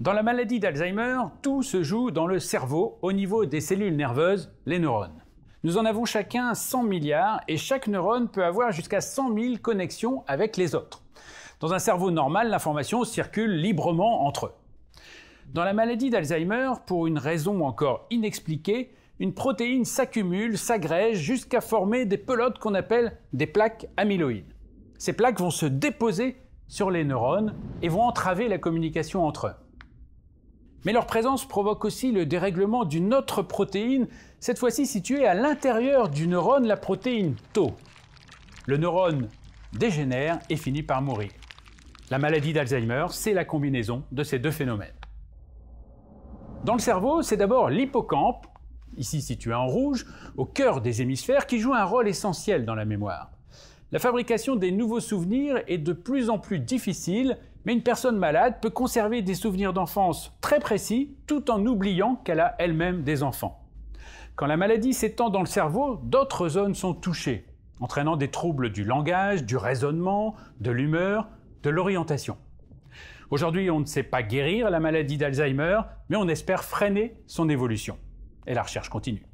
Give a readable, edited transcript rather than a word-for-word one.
Dans la maladie d'Alzheimer, tout se joue dans le cerveau au niveau des cellules nerveuses, les neurones. Nous en avons chacun 100 milliards et chaque neurone peut avoir jusqu'à 100 000 connexions avec les autres. Dans un cerveau normal, l'information circule librement entre eux. Dans la maladie d'Alzheimer, pour une raison encore inexpliquée, une protéine s'accumule, s'agrège jusqu'à former des pelotes qu'on appelle des plaques amyloïdes. Ces plaques vont se déposer sur les neurones et vont entraver la communication entre eux. Mais leur présence provoque aussi le dérèglement d'une autre protéine, cette fois-ci située à l'intérieur du neurone, la protéine Tau. Le neurone dégénère et finit par mourir. La maladie d'Alzheimer, c'est la combinaison de ces deux phénomènes. Dans le cerveau, c'est d'abord l'hippocampe, ici situé en rouge, au cœur des hémisphères, qui joue un rôle essentiel dans la mémoire. La fabrication des nouveaux souvenirs est de plus en plus difficile, mais une personne malade peut conserver des souvenirs d'enfance très précis tout en oubliant qu'elle a elle-même des enfants. Quand la maladie s'étend dans le cerveau, d'autres zones sont touchées, entraînant des troubles du langage, du raisonnement, de l'humeur, de l'orientation. Aujourd'hui, on ne sait pas guérir la maladie d'Alzheimer, mais on espère freiner son évolution. Et la recherche continue.